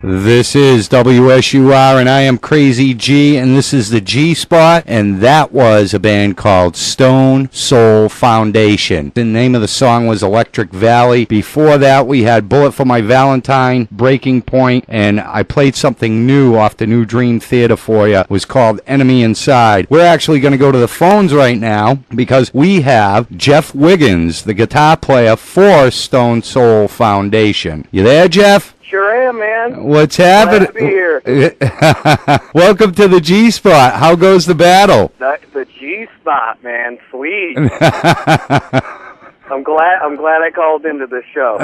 This is WSUR, and I am Crazy G, and this is the G Spot, and that was a band called Stone Soul Foundation. The name of the song was Electric Valley. Before that, we had Bullet for My Valentine, Breaking Point, and I played something new off the New Dream Theater for you. It was called Enemy Inside. We're actually going to go to the phones right now because we have Jeff Wiggins, the guitar player for Stone Soul Foundation. You there, Jeff? Sure am, man. What's happening? Glad to be here. Welcome to the G Spot. How goes the battle? The G Spot, man. Sweet. I'm glad I called into this show.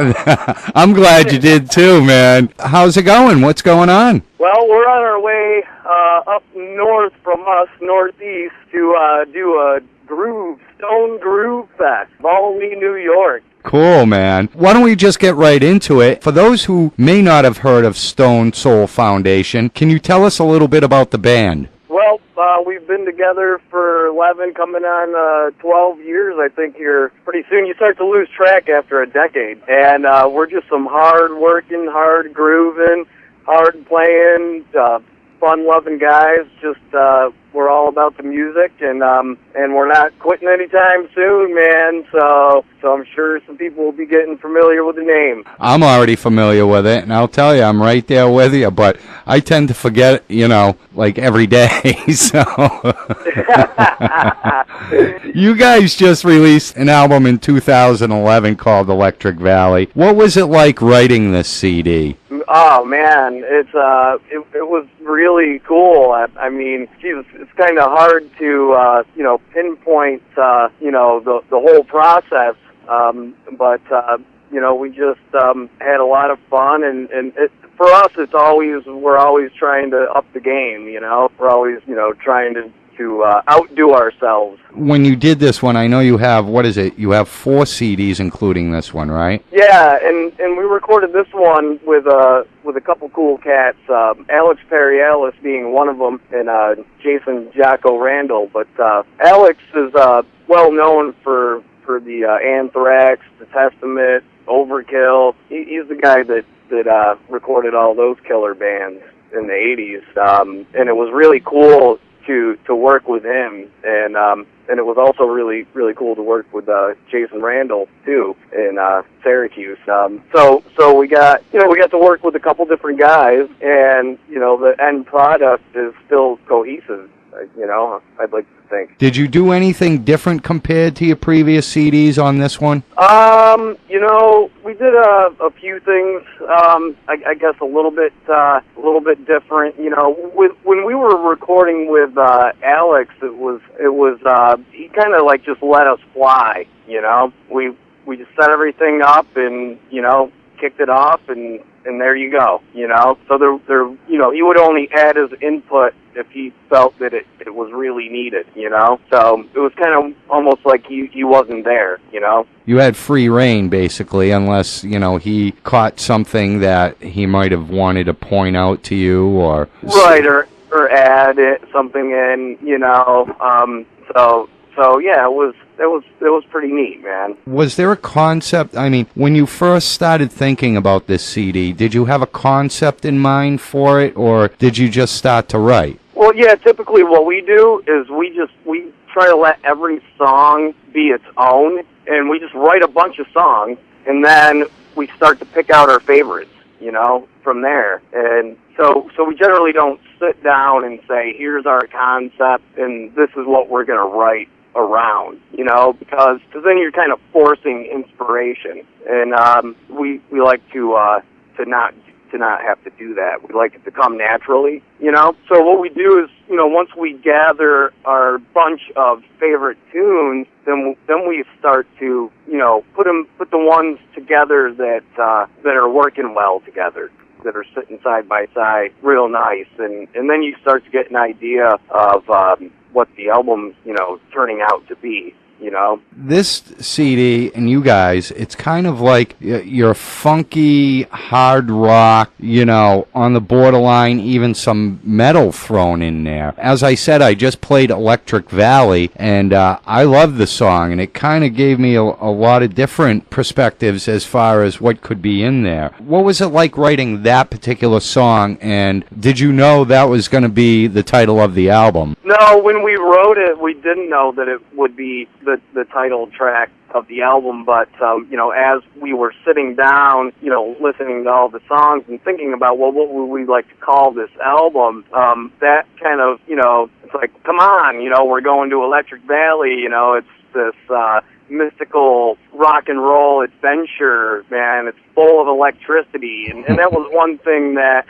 I'm glad you did too, man. How's it going? What's going on? Well, we're on our way up north from us, northeast, to do a Stone Groove Fest, Volney, New York. Cool, man. Why don't we just get right into it? For those who may not have heard of Stone Soul Foundation, can you tell us a little bit about the band? Well, we've been together for 11, coming on 12 years, I think. Here pretty soon you start to lose track after a decade. And we're just some hard-working, hard-grooving, hard-playing, fun-loving guys. Just we're all about the music, and we're not quitting anytime soon, man. So I'm sure some people will be getting familiar with the name. I'm already familiar with it, and I'll tell you, I'm right there with you. But I tend to forget, like every day. So you guys just released an album in 2011 called Electric Valley. What was it like writing this CD? Oh man, it was really cool. I mean, geez, it's kind of hard to pinpoint the whole process. But we just had a lot of fun, and for us, we're always trying to up the game. We're always trying to outdo ourselves. When you did this one, I know you have, what is it? You have 4 CDs, including this one, right? Yeah, and we recorded this one with a couple cool cats, Alex Perialis being one of them, and Jason Jocko Randall. But Alex is well known for the Anthrax, the Testament, Overkill. He's the guy that recorded all those killer bands in the 80s, and it was really cool to work with him, and it was also really, really cool to work with Jason Randall too in Syracuse. So we got to work with a couple different guys, and the end product is still cohesive. I'd like to think. Did you do anything different compared to your previous CDs on this one? We did a few things. I guess a little bit different. When we were recording with Alex, it was he kind of like just let us fly. We just set everything up and kicked it off, and there you go. So there he would only add his input if he felt that it was really needed. So it was kind of almost like he wasn't there. You had free reign, basically, unless he caught something that he might have wanted to point out to you, or right, or add something in. So yeah, it was pretty neat, man. Was there a concept? I mean, when you first started thinking about this CD, did you have a concept in mind for it, or did you just start to write? Well, yeah, typically what we do is we try to let every song be its own, and we just write a bunch of songs, and then we start to pick out our favorites, from there. And so we generally don't sit down and say, here's our concept, and this is what we're going to write around, because then you're kind of forcing inspiration, and we like to not have to do that. We like it to come naturally, So what we do is, once we gather our bunch of favorite tunes, then we start to, put the ones together that are working well together, that are sitting side by side, real nice, and then you start to get an idea of what the album's, turning out to be. you know. This CD and you guys, it's kind of like your funky hard rock, you know, on the borderline, even some metal thrown in there. As I said, I just played Electric Valley, and I love the song, and it kind of gave me a lot of different perspectives as far as what could be in there. What was it like writing that particular song, and did you know that was going to be the title of the album? No, when we wrote it, we didn't know that it would be the title track of the album, but you know, as we were sitting down, you know, listening to all the songs and thinking about, well, what would we like to call this album, that kind of, you know, it's like, come on, you know, we're going to Electric Valley, you know, it's this mystical rock and roll adventure, man. It's full of electricity, and that was one thing that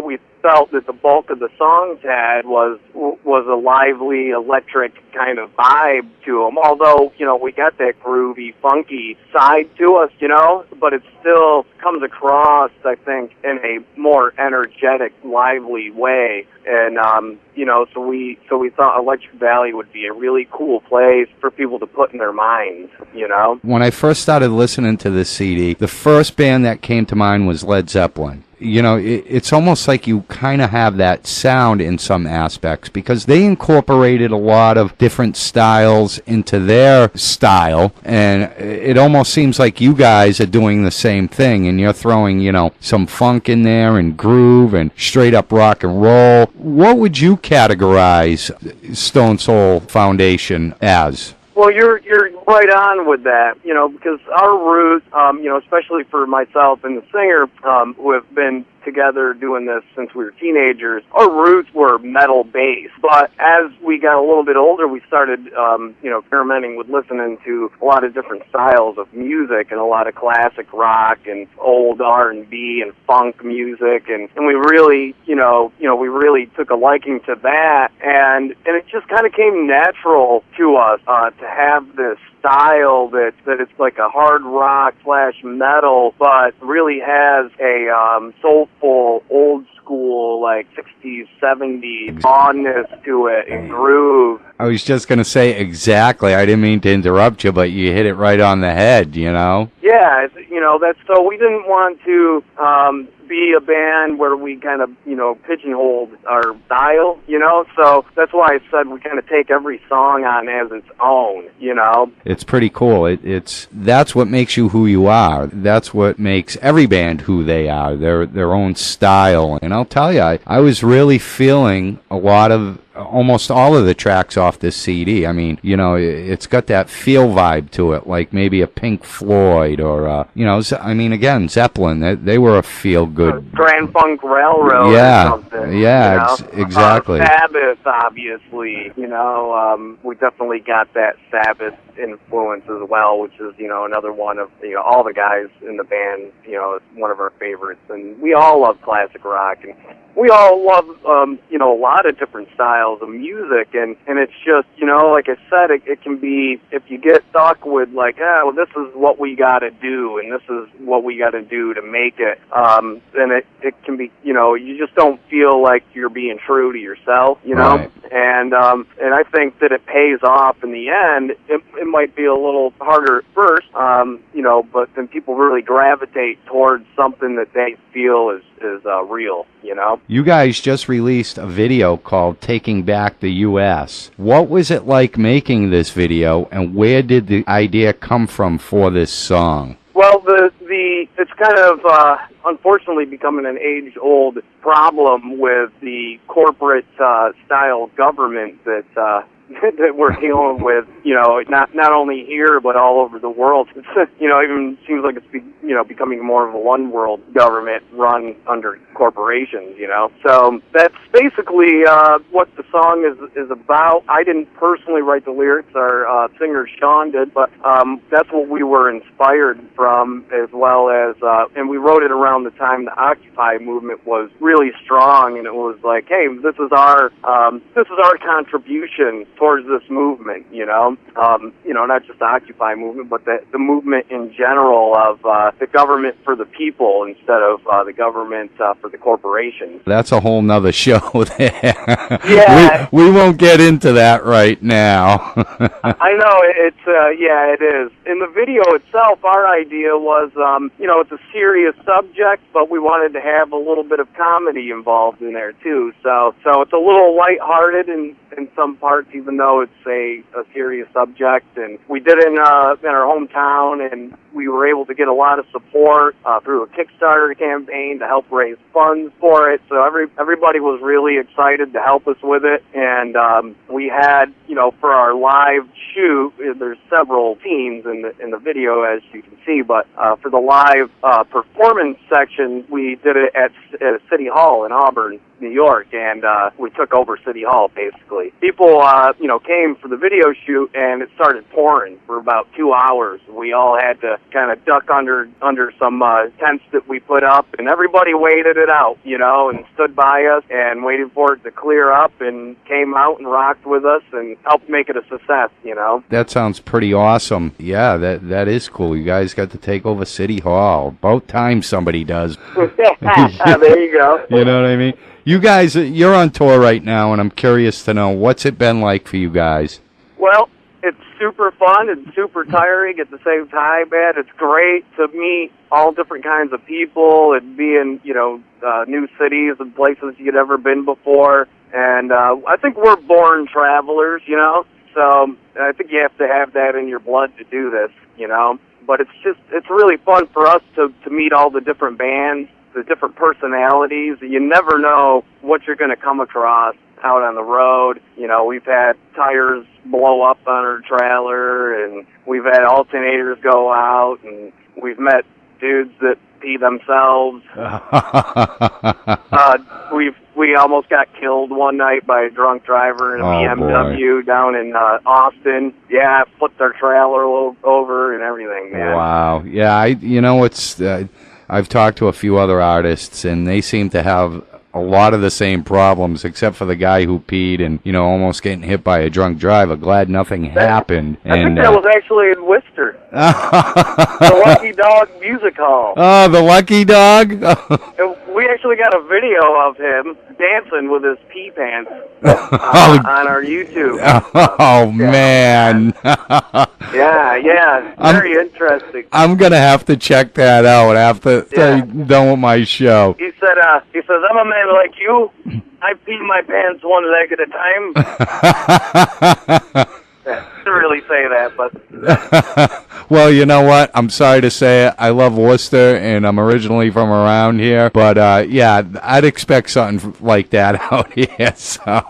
we felt that the bulk of the songs had was a lively, electric kind of vibe to them. Although, you know, we got that groovy, funky side to us, you know, but it still comes across, I think, in a more energetic, lively way. And you know, so we thought Electric Valley would be a really cool place for people to put in their minds, you know. When I first started listening to this CD, the first band that came to mind was Led Zeppelin. You know, it's almost like you kind of have that sound in some aspects because they incorporated a lot of different styles into their style, and it almost seems like you guys are doing the same thing, and you're throwing, you know, some funk in there and groove and straight up rock and roll. What would you categorize Stone Soul Foundation as? Well, you're right on with that, you know, because our roots, you know, especially for myself and the singer, who have been together doing this since we were teenagers, our roots were metal-based. But as we got a little bit older, we started, you know, experimenting with listening to a lot of different styles of music and a lot of classic rock and old R&B and funk music, and we really, you know, we really took a liking to that, and it just kind of came natural to us to have this style that it's like a hard rock / metal, but really has a soulful, old school, like 60s, 70s rawness to it and groove. I was just going to say exactly. I didn't mean to interrupt you, but you hit it right on the head, you know? Yeah, you know, that's so we didn't want to be a band where we kind of, you know, pigeonholed our style, you know, so that's why I said we kind of take every song on as its own, you know. It's pretty cool. That's what makes you who you are. That's what makes every band who they are, their own style. And I'll tell you, I was really feeling a lot of almost all of the tracks off this CD. I mean, you know, it's got that feel vibe to it, like maybe a Pink Floyd or, you know, I mean, again, Zeppelin, they were a feel-good... Grand Funk Railroad yeah, or something. Yeah, you know? exactly. Sabbath, obviously, you know, we definitely got that Sabbath influence as well, which is, you know, another one of, you know, all the guys in the band, you know, it's one of our favorites. And we all love classic rock, and we all love, you know, a lot of different styles of music, and it's just, you know, like I said, it can be, if you get stuck with like, well, this is what we got to do, and this is what we got to do to make it, then it can be, you know, you just don't feel like you're being true to yourself, you know, right. And I think that it pays off in the end. It might be a little harder at first, you know, but then people really gravitate towards something that they feel is real, you know. You guys just released a video called Taking Back the U.S. What was it like making this video, and where did the idea come from for this song? Well, it's kind of unfortunately becoming an age-old problem with the corporate style government that that we're dealing with, you know, not only here but all over the world. It's, you know, even seems like it's you know, becoming more of a one world government run under corporations, you know. So that's basically what the song is about. I didn't personally write the lyrics, our singer Sean did, but that's what we were inspired from, as well as and we wrote it around the time the Occupy movement was really strong, and it was like, hey, this is our contribution towards this movement, not just the Occupy movement, but the movement in general of the government for the people instead of the government for the corporations. That's a whole nother show there. Yeah. We won't get into that right now. I know, it is. In the video itself, our idea was, it's a serious subject, but we wanted to have a little bit of comedy involved in there, too. So it's a little lighthearted in some parts, even though it's a serious subject. And we did it in our hometown, and we were able to get a lot of support through a Kickstarter campaign to help raise funds for it. So everybody was really excited to help us with it. And we had, for our live shoot, there's several teams in the video, as you can see, but for the live performance section, we did it at City Hall in Auburn, New York, and we took over City Hall, basically. People, came for the video shoot, and it started pouring for about 2 hours. We all had to kind of duck under some tents that we put up, and everybody waited it out, and stood by us and waited for it to clear up, and came out and rocked with us and helped make it a success, That sounds pretty awesome. Yeah, that is cool. You guys got to take over City Hall. About time somebody does. There you go. You know what I mean? You guys, you're on tour right now, and I'm curious to know, what's it been like for you guys? Well, it's super fun and super tiring at the same time, man. It's great to meet all different kinds of people and be in, new cities and places you'd never been before. And I think we're born travelers, so I think you have to have that in your blood to do this, But it's really fun for us to meet all the different bands, the different personalities. You never know what you're going to come across out on the road. We've had tires blow up on our trailer, and we've had alternators go out, and we've met dudes that pee themselves. We almost got killed one night by a drunk driver in a BMW down in Austin. Yeah, flipped our trailer over and everything, man. Wow. Yeah, I've talked to a few other artists, and they seem to have a lot of the same problems, except for the guy who peed and, almost getting hit by a drunk driver. Glad nothing happened. I think that was actually in Worcester. The Lucky Dog Music Hall. Oh, the Lucky Dog? We actually got a video of him dancing with his pee pants on our YouTube. Oh, man. Yeah. Very interesting. I'm going to have to check that out after I'm done with my show. He says, I'm a man like you. I pee my pants one leg at a time. Didn't really say that, but... Well, you know what? I'm sorry to say it. I love Worcester, and I'm originally from around here. But, I'd expect something like that out here, so...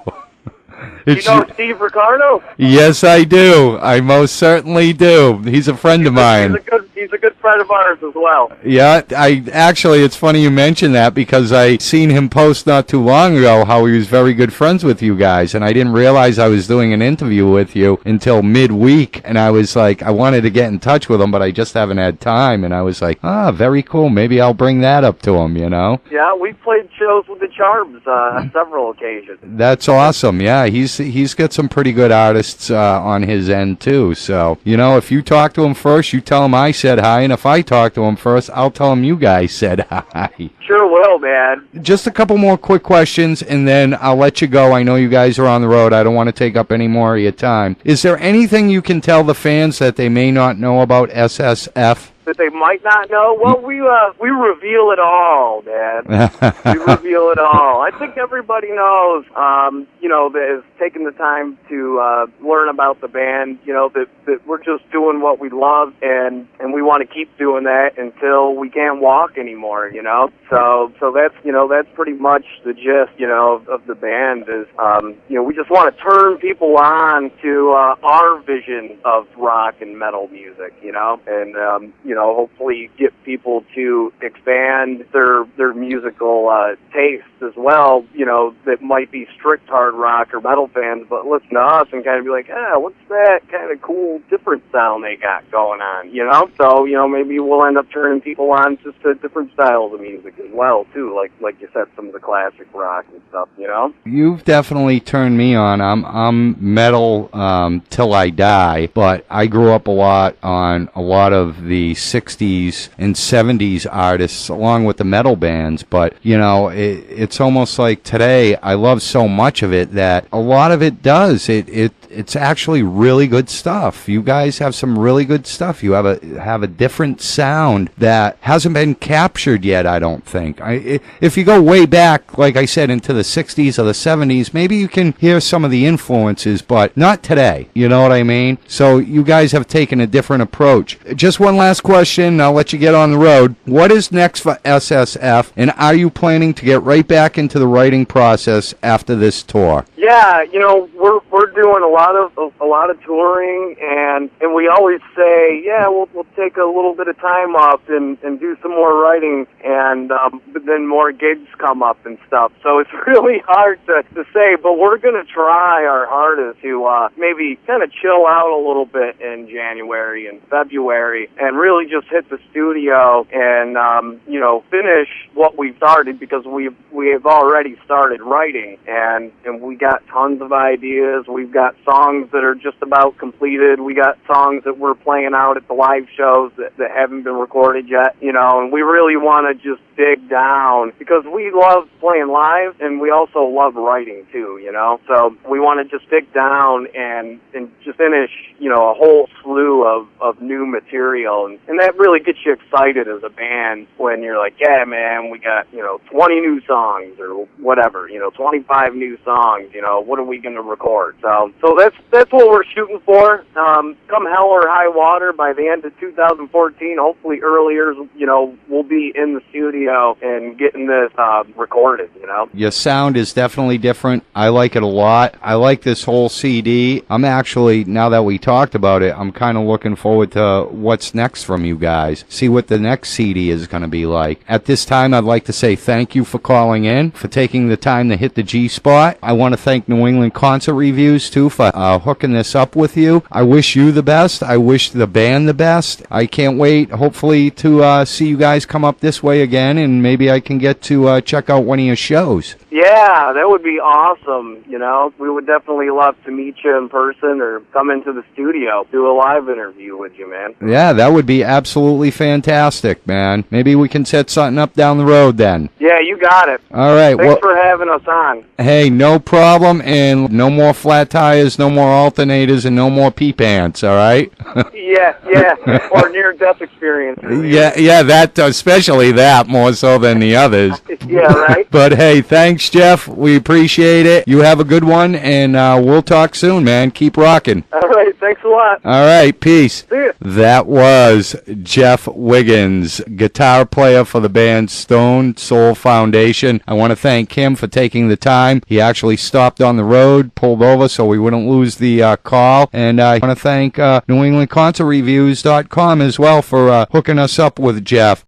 You know Steve Ricardo? Yes, I do. I most certainly do. He's a friend of mine. He's a good friend of ours as well. Yeah, it's funny you mentioned that, because I seen him post not too long ago how he was very good friends with you guys, and I didn't realize I was doing an interview with you until midweek, and I was like, I wanted to get in touch with him, but I just haven't had time, and I was like, very cool. Maybe I'll bring that up to him, Yeah, we played shows with the Charms on several occasions. That's awesome. Yeah, he's got some pretty good artists on his end too. So, if you talk to him first, you tell him I said hi, and if I talk to him first, I'll tell him you guys said hi. Sure will, man. Just a couple more quick questions, and then I'll let you go. I know you guys are on the road. I don't want to take up any more of your time. Is there anything you can tell the fans that they may not know about SSF? That they might not know? Well, we reveal it all, Dad. We reveal it all. I think everybody knows, that is taking the time to learn about the band, that we're just doing what we love, and we want to keep doing that until we can't walk anymore, So that's pretty much the gist, of the band is, we just want to turn people on to our vision of rock and metal music, and, hopefully get people to expand their musical tastes as well, that might be strict hard rock or metal fans, but listen to us and kind of be like, what's that kind of cool, different sound they got going on, So, maybe we'll end up turning people on just to different styles of music as well, too, like you said, some of the classic rock and stuff, You've definitely turned me on. I'm metal till I die, but I grew up a lot on a lot of the 60s and 70s artists along with the metal bands, but, it's almost like today I love so much of it that a lot of it does. It's actually really good stuff. You guys have some really good stuff. You have a different sound that hasn't been captured yet, I don't think. If you go way back, like I said, into the 60s or the 70s, maybe you can hear some of the influences, but not today. You know what I mean? So you guys have taken a different approach. Just one last question, I'll let you get on the road. What is next for SSF, and are you planning to get right back into the writing process after this tour? Yeah, we're doing a lot of touring, and we always say, we'll take a little bit of time off and do some more writing, and but then more gigs come up and stuff. So it's really hard to say, but we're going to try our hardest to maybe kind of chill out a little bit in January and February, and really just hit the studio and finish what we've started, because we've already started writing, and we got tons of ideas. We've got songs that are just about completed. We got songs that we're playing out at the live shows that haven't been recorded yet, and we really want to just dig down, because we love playing live and we also love writing too, so we want to just dig down and just finish, a whole slew of new material, and that really gets you excited as a band when you're like, yeah, man, we got, 20 new songs or whatever, 25 new songs, what are we going to record? So that's what we're shooting for. Come hell or high water, by the end of 2014, hopefully earlier, we'll be in the studio and getting this recorded, Your sound is definitely different. I like it a lot. I like this whole CD. I'm actually, now that we talked about it, I'm kind of looking forward to what's next from you guys. See what the next CD is going to be like. At this time, I'd like to say thank you for calling in, for taking the time to hit the G-spot. I want to thank New England Concert Reviews, too, for hooking this up with you. I wish you the best. I wish the band the best. I can't wait, hopefully, to see you guys come up this way again, and maybe I can get to check out one of your shows. Yeah, that would be awesome, We would definitely love to meet you in person or come into the studio, do a live interview with you, man. Yeah, that would be absolutely fantastic, man. Maybe we can set something up down the road then. Yeah, you got it. All right. Thanks for having us on. Hey, no problem, and no more flat tires, no more alternators, and no more pee pants, all right? Yeah, or near-death experiences. Yeah, that, especially that, more so than the others. Yeah, right? But hey, thanks, Jeff. We appreciate it. You have a good one, and we'll talk soon, man. Keep rocking. All right, thanks a lot. All right, peace. See ya. That was Jeff Wiggins, guitar player for the band Stone Soul Foundation. I want to thank him for taking the time. He actually stopped on the road, pulled over so we wouldn't lose the call. And I want to thank NewEnglandConcertReviews.com as well for hooking us up with Jeff.